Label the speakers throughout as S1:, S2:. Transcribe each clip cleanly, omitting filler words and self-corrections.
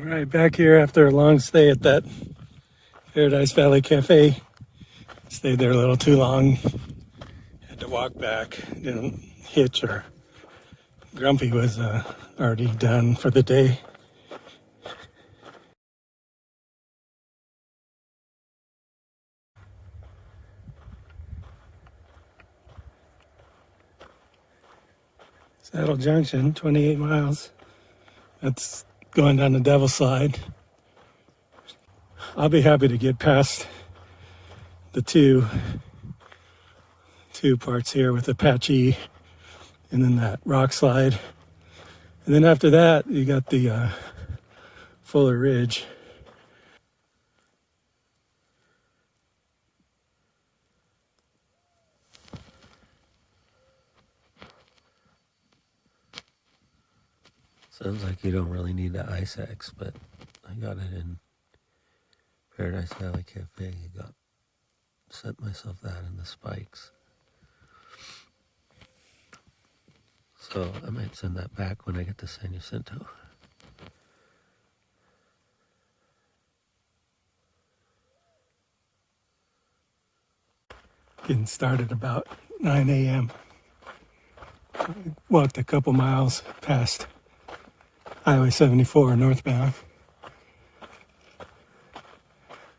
S1: All right, back here after a long stay at that Paradise Valley Cafe. Stayed there a little too long. Had to walk back. Didn't hitch or Grumpy was already done for the day. Saddle Junction, 28 miles. That's going down the Devil's Slide. I'll be happy to get past the two parts here with Apache and then that rock slide. And then after that, you got the Fuller Ridge.
S2: Sounds like you don't really need the ice axe, but I got it in Paradise Valley Cafe. Sent myself that in the spikes. So I might send that back when I get to San Jacinto.
S1: Getting started about 9 a.m. Walked a couple miles past Highway 74 northbound.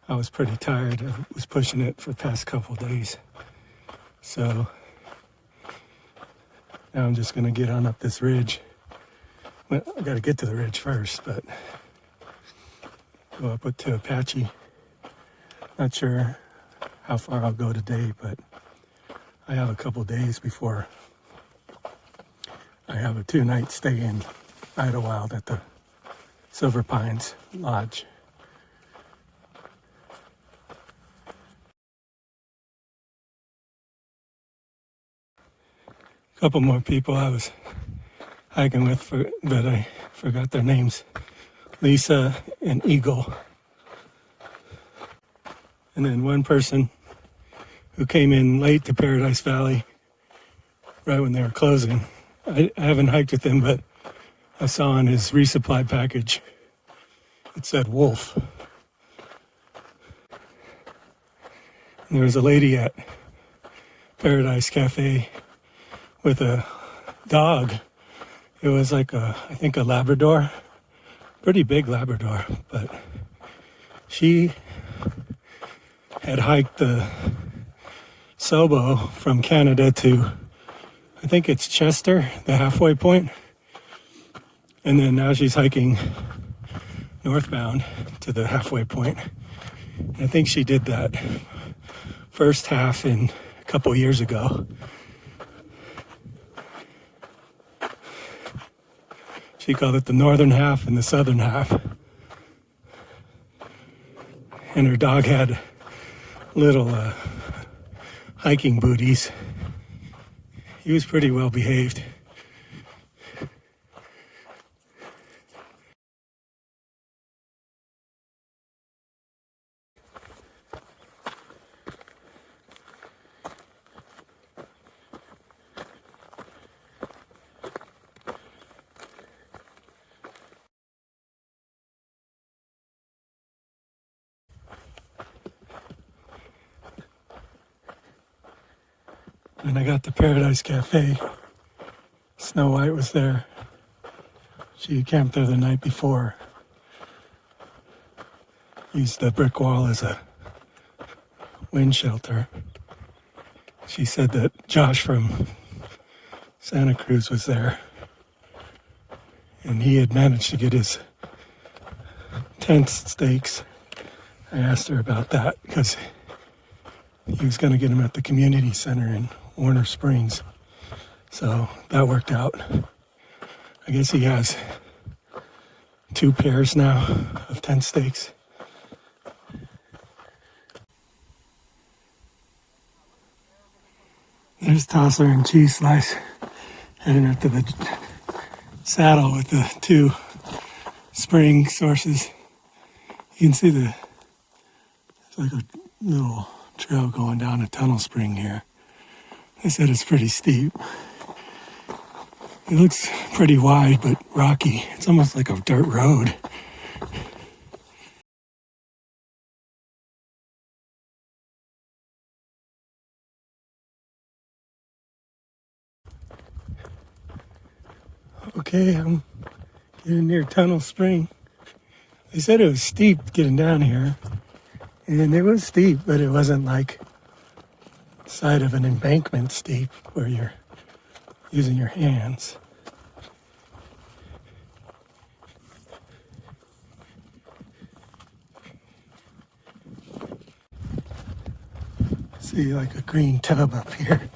S1: I was pretty tired. I was pushing it for the past couple days. So now I'm just going to get on up this ridge. Well, I got to get to the ridge first, but go up to Apache. Not sure how far I'll go today, but I have a couple days before I have a 2-night stay in Idyllwild at the Silver Pines Lodge. A couple more people I was hiking with, but I forgot their names. Lisa and Eagle. And then one person who came in late to Paradise Valley right when they were closing. I haven't hiked with him, but I saw on his resupply package, it said Wolf. And there was a lady at Paradise Cafe with a dog. It was like I think a Labrador, pretty big Labrador, but she had hiked the Sobo from Canada to, I think it's Chester, the halfway point. And then now she's hiking northbound to the halfway point. I think she did that first half a couple years ago. She called it the northern half and the southern half. And her dog had little hiking booties. He was pretty well behaved. And I got to Paradise Cafe. Snow White was there. She camped there the night before. Used the brick wall as a wind shelter. She said that Josh from Santa Cruz was there. And he had managed to get his tent stakes. I asked her about that because he was going to get them at the community center in Warner Springs. So that worked out. I guess he has 2 pairs now of tent stakes. There's Tossler and Cheese Slice heading up to the saddle with the 2 spring sources. You can see it's like a little trail going down a tunnel spring here. They said it's pretty steep. It looks pretty wide but rocky. It's almost like a dirt road. Okay, I'm getting near Tunnel Spring. They said it was steep getting down here, and it was steep, but it wasn't like side of an embankment steep where you're using your hands. See like a green tub up here.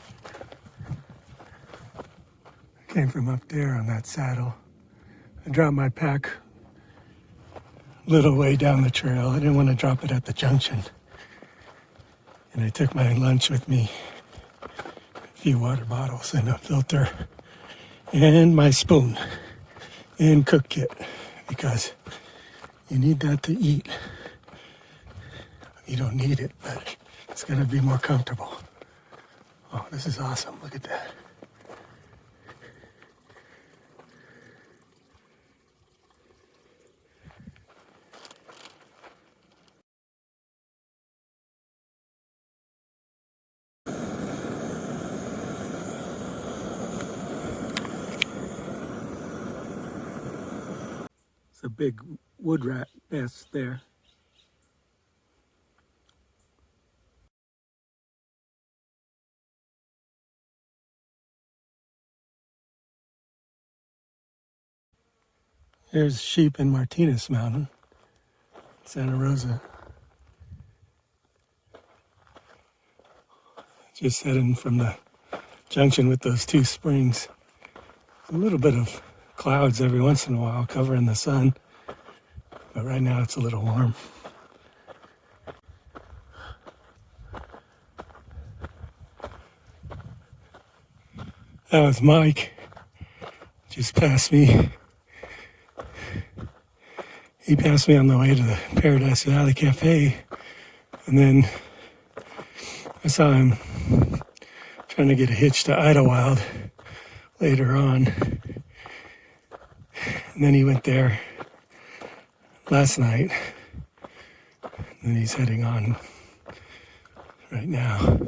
S1: I came from up there on that saddle. I dropped my pack a little way down the trail. I didn't want to drop it at the junction. And I took my lunch with me, a few water bottles and a filter, and my spoon and cook kit, because you need that to eat. You don't need it, but it's going to be more comfortable. Oh, this is awesome. Look at that. It's a big wood rat nest there. There's sheep in Martinez Mountain, Santa Rosa. Just heading from the junction with those two springs. A little bit of clouds every once in a while covering the sun, but right now it's a little warm. That was Mike. Just passed me. He passed me on the way to the Paradise Valley Cafe, and then I saw him trying to get a hitch to Idyllwild later on. And then he went there last night. And then he's heading on right now.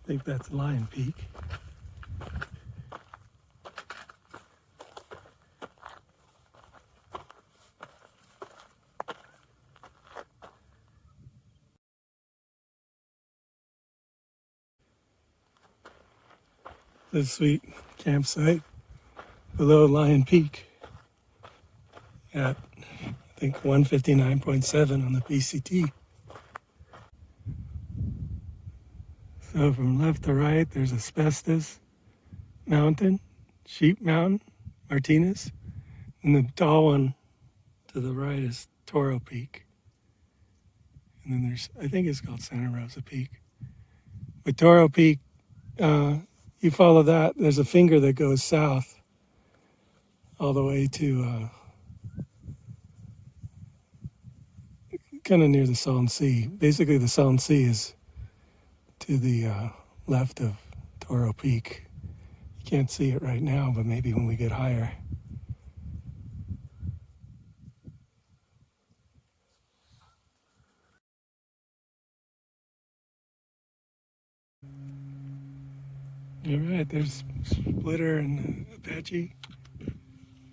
S1: I think that's Lion Peak. This sweet campsite below Lion Peak at, I think, 159.7 on the PCT. So from left to right, there's Asbestos Mountain, Sheep Mountain, Martinez, and the tall one to the right is Toro Peak. And then there's, I think it's called Santa Rosa Peak. With Toro Peak, you follow that, there's a finger that goes south all the way to kind of near the Salton Sea. Basically, the Salton Sea is to the left of Toro Peak. You can't see it right now, but maybe when we get higher. All right, there's Splitter and Apache,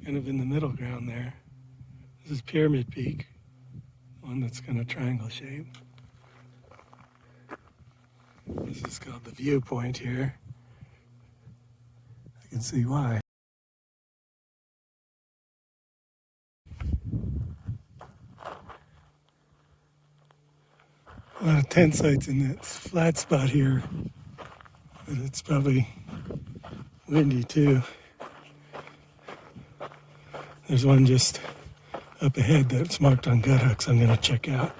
S1: kind of in the middle ground there. This is Pyramid Peak, one that's kind of triangle shaped. This is called the viewpoint here. I can see why. A lot of tent sites in that flat spot here. But it's probably windy too. There's one just up ahead that's marked on gut hooks I'm going to check out.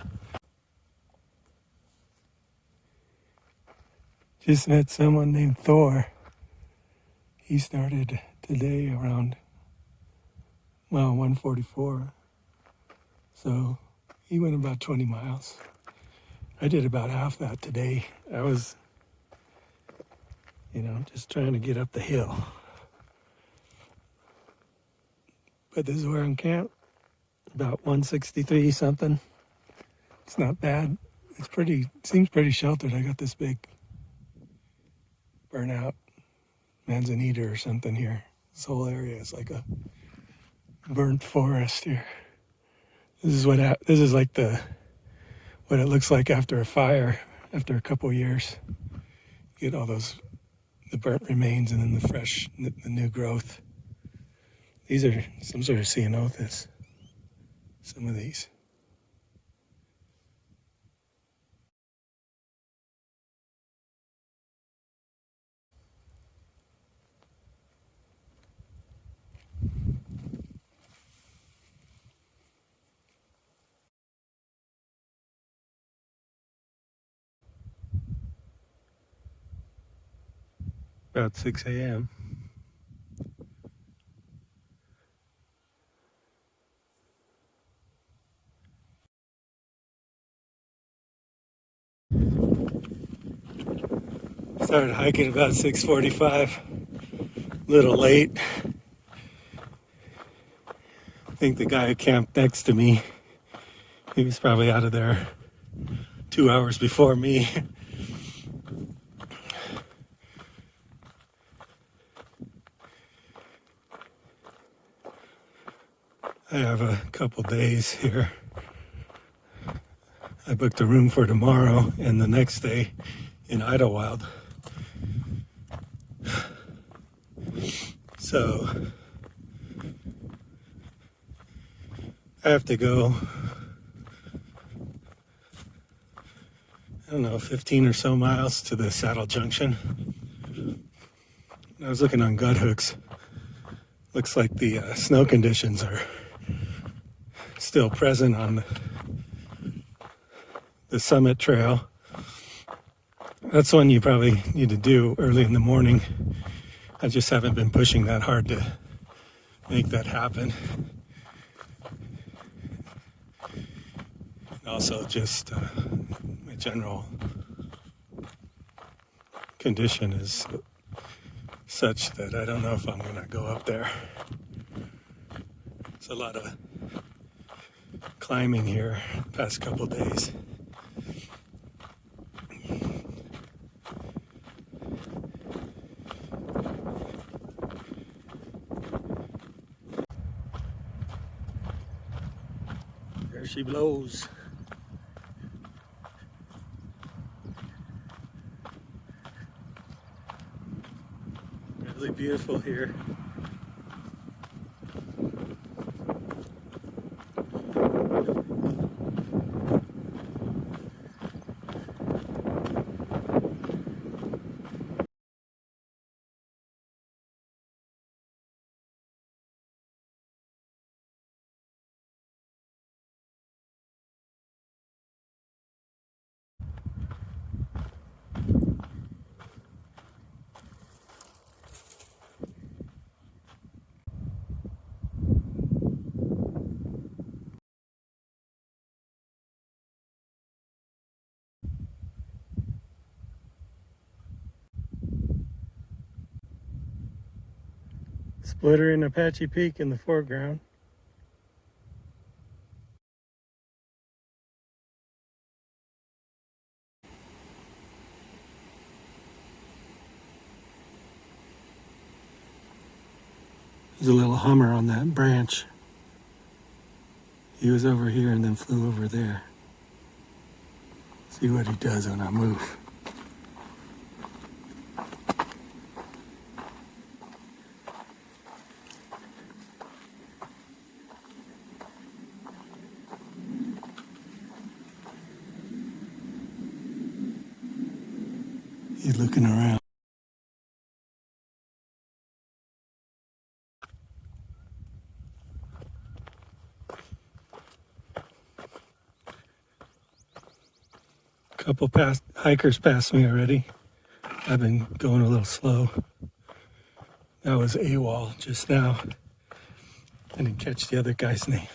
S1: Just met someone named Thor. He started today around, 1:44. So he went about 20 miles. I did about half that today. I was, just trying to get up the hill. but this is where I'm camped. About 163 something. It's not bad. Seems pretty sheltered. I got this big burnout manzanita or something here. This whole area is like a burnt forest here. This is like what it looks like after a fire, after a couple years. You get all the burnt remains and then the new growth. These are some sort of ceanothus, some of these. About 6 a.m. Started hiking about 6:45. A little late. I think the guy who camped next to me, he was probably out of there 2 hours before me. I have a couple days here. I booked a room for tomorrow and the next day in Idyllwild. So I have to go, I don't know, 15 or so miles to the Saddle Junction. I was looking on gut hooks. Looks like the snow conditions are still present on the summit trail. That's one you probably need to do early in the morning. I just haven't been pushing that hard to make that happen. And also just my general condition is such that I don't know if I'm gonna go up there. It's a lot of climbing here the past couple days. There she blows. Really beautiful here. Splitter and Apache Peak in the foreground. There's a little hummer on that branch. He was over here and then flew over there. See what he does when I move. He's looking around. Couple hikers passed me already. I've been going a little slow. That was AWOL just now. I didn't catch the other guy's name.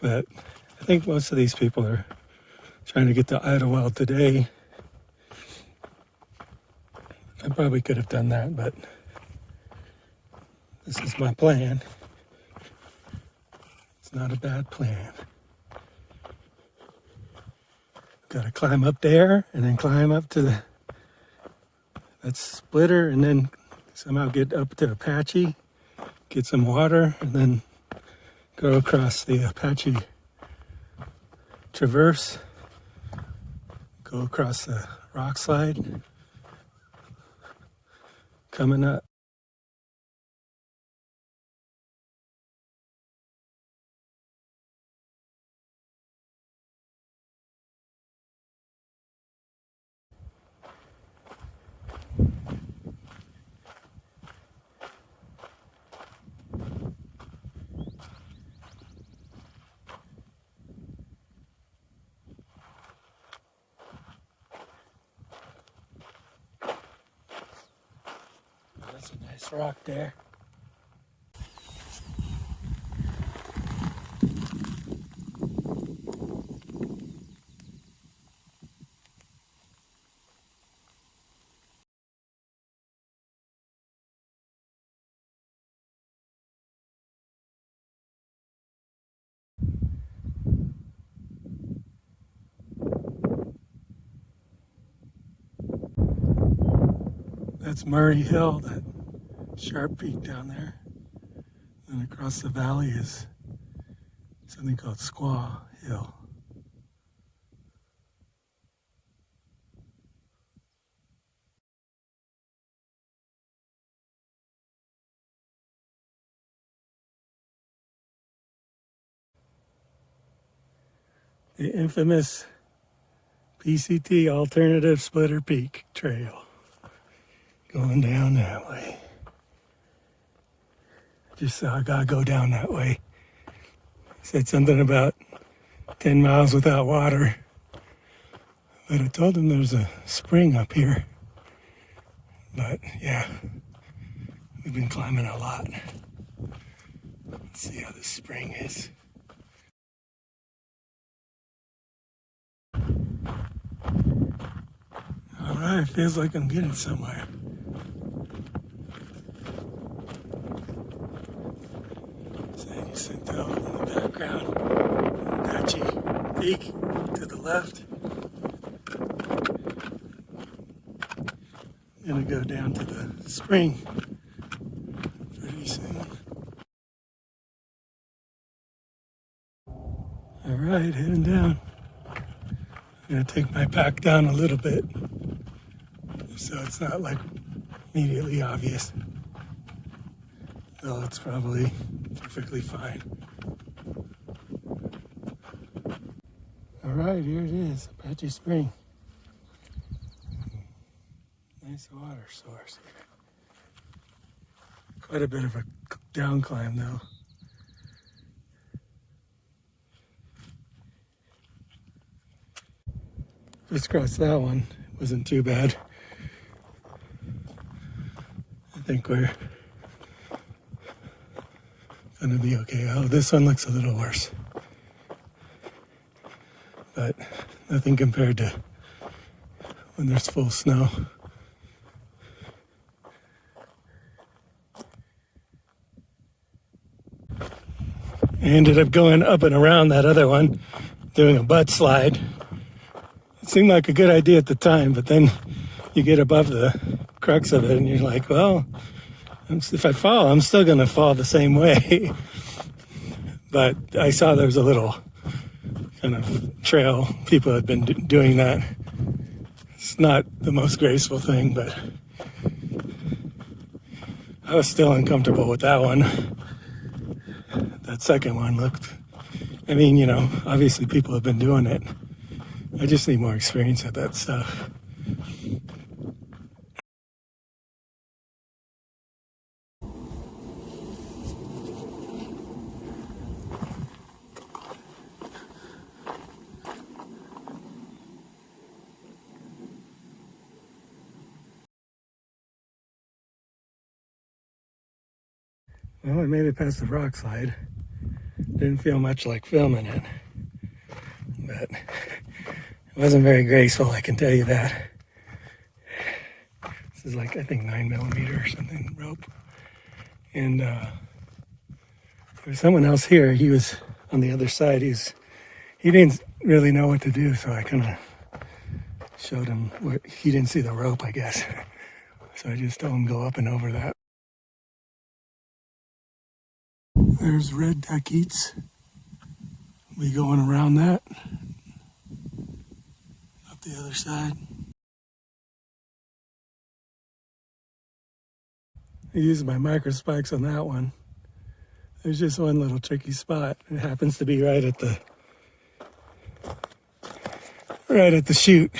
S1: But I think most of these people are trying to get to Idyllwild today. I probably could have done that, but This is my plan. It's not a bad plan. Got to climb up there and then climb up to that splitter and then somehow get up to Apache, get some water, and then go across the Apache Traverse, go across the rock slide, coming up. That's a nice rock there. That's Murray Hill, that sharp peak down there. And across the valley is something called Squaw Hill. The infamous PCT Alternative Splitter Peak Trail. Going down that way. Just saw a guy go down that way. He said something about 10 miles without water. But I told him there's a spring up here. But yeah, we've been climbing a lot. Let's see how this spring is. All right, feels like I'm getting somewhere. San Jacinto in the background. Apache Peak to the left. Gonna go down to the spring pretty soon. All right, heading down. I'm gonna take my pack down a little bit so it's not like immediately obvious. Though it's probably perfectly fine. All right, here it is, Apache Spring. Nice water source here. Quite a bit of a down climb though. Just crossed that one. Wasn't too bad. I think we're gonna be okay. Oh, this one looks a little worse. But nothing compared to when there's full snow. I ended up going up and around that other one, doing a butt slide. It seemed like a good idea at the time, but then you get above the crux of it and you're like, well, if I fall, I'm still going to fall the same way. But I saw there was a little kind of trail. People had been doing that. It's not the most graceful thing, but I was still uncomfortable with that one. That second one looked, I mean, you know, obviously people have been doing it. I just need more experience at that stuff. Well, I made it past the rock slide. Didn't feel much like filming it, but it wasn't very graceful, I can tell you that. This is like, I think 9mm or something rope. And there was someone else here. He was on the other side. He didn't really know what to do, so I kind of showed him where he didn't see the rope, I guess. So I just told him go up and over that. There's red taquitos. We going around that up the other side. I used my micro spikes on that one. There's just one little tricky spot. It happens to be right at the chute.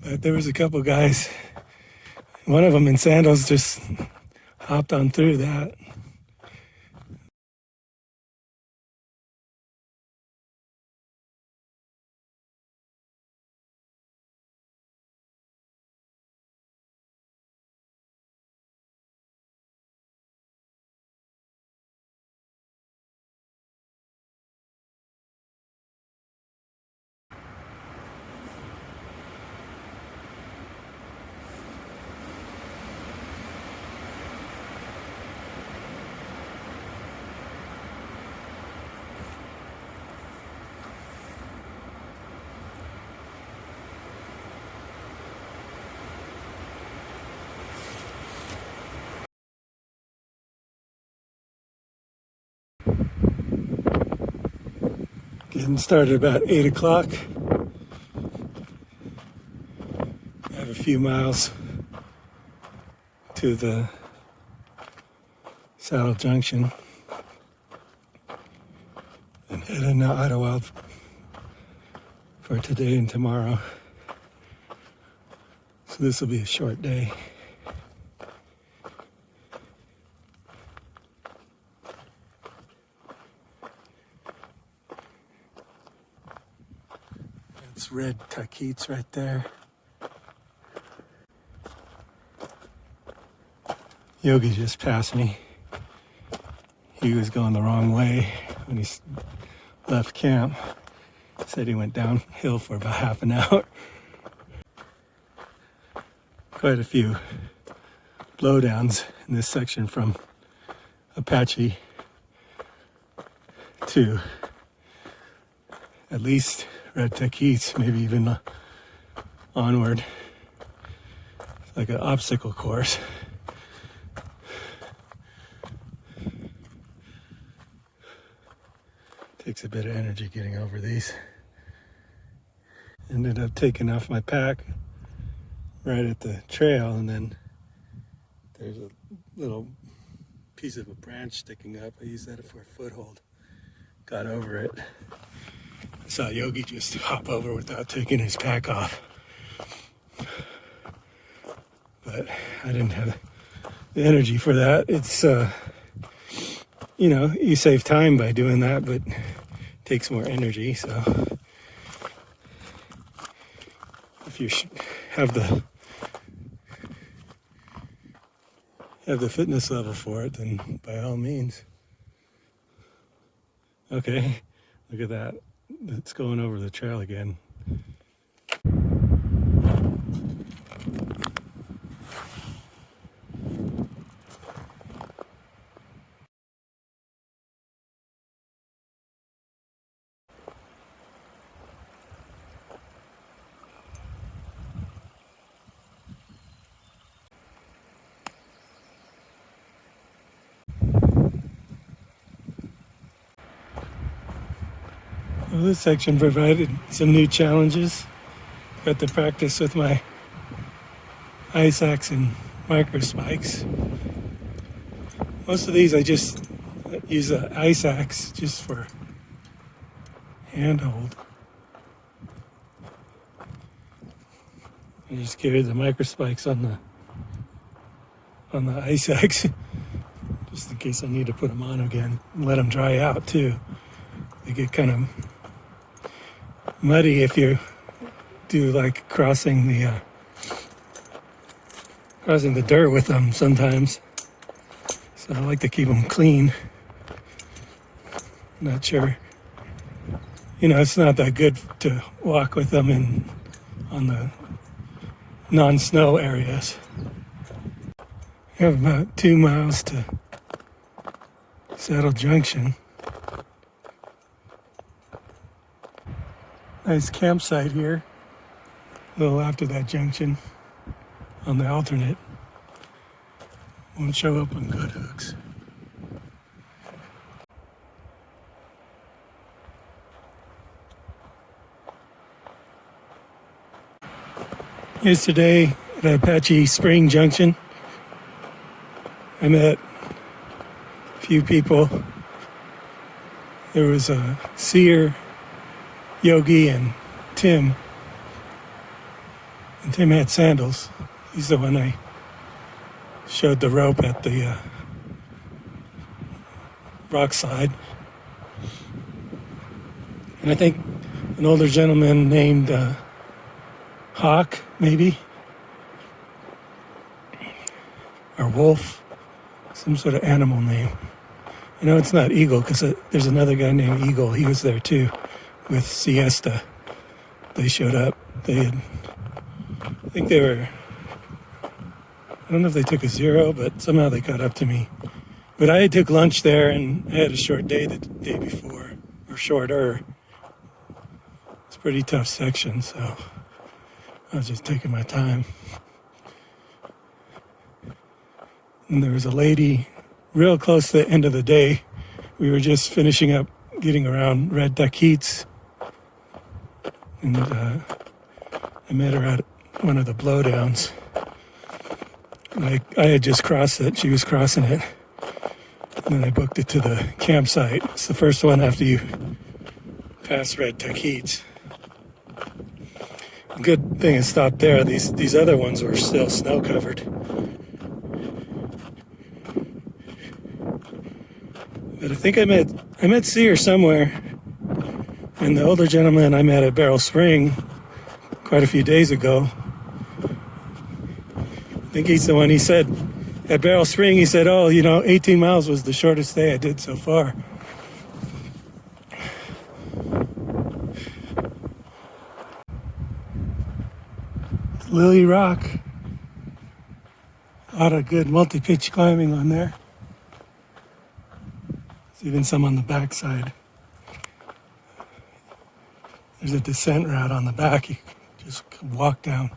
S1: But there was a couple guys. One of them in sandals just hopped on through that. Getting started about 8 o'clock. I have a few miles to the San Junction and heading to Idyllwild for today and tomorrow. So this will be a short day. That's red taquitos right there. Yogi just passed me. He was going the wrong way when he left camp. Said he went downhill for about half an hour. Quite a few blowdowns in this section from Apache to at least red taquitos, maybe even onward. It's like an obstacle course. Takes a bit of energy getting over these. Ended up taking off my pack right at the trail, and then there's a little piece of a branch sticking up. I used that for a foothold. Got over it. I saw Yogi just hop over without taking his pack off. But I didn't have the energy for that. It's, you save time by doing that, but it takes more energy. So if you have the fitness level for it, then by all means. Okay, look at that. It's going over the trail again. Well, this section provided some new challenges. Got to practice with my ice axe and micro spikes. Most of these I just use the ice axe just for handhold. I just carry the micro spikes on the ice axe just in case I need to put them on again and let them dry out too. They get kind of muddy if you do like crossing the dirt with them sometimes. So I like to keep them clean. Not sure. It's not that good to walk with them on the non-snow areas. We have about 2 miles to Saddle Junction. Nice campsite here. A little after that junction on the alternate. Won't show up on good hooks. Yesterday at Apache Spring Junction, I met a few people. There was a Seer, Yogi, and Tim. And Tim had sandals. He's the one I showed the rope at the rock slide. And I think an older gentleman named Hawk, maybe, or Wolf, some sort of animal name. I know it's not Eagle because there's another guy named Eagle. He was there too with Siesta. They showed up. I think they were, I don't know if they took a 0, but somehow they caught up to me. But I took lunch there and I had a short day the day before, or shorter. It's a pretty tough section, so I was just taking my time. And there was a lady real close to the end of the day. We were just finishing up getting around Red Duck Heats. And I met her at one of the blowdowns. I had just crossed it. She was crossing it. And then I booked it to the campsite. It's the first one after you pass Red Duck Heats. The good thing it stopped there. These other ones were still snow covered. But I think I met Seer somewhere. And the older gentleman I met at Barrel Spring quite a few days ago. I think he's the one. He said at Barrel Spring, he said, 18 miles was the shortest day I did so far. Lily Rock. A lot of good multi-pitch climbing on there. There's even some on the backside. There's a descent route on the back you just walk down.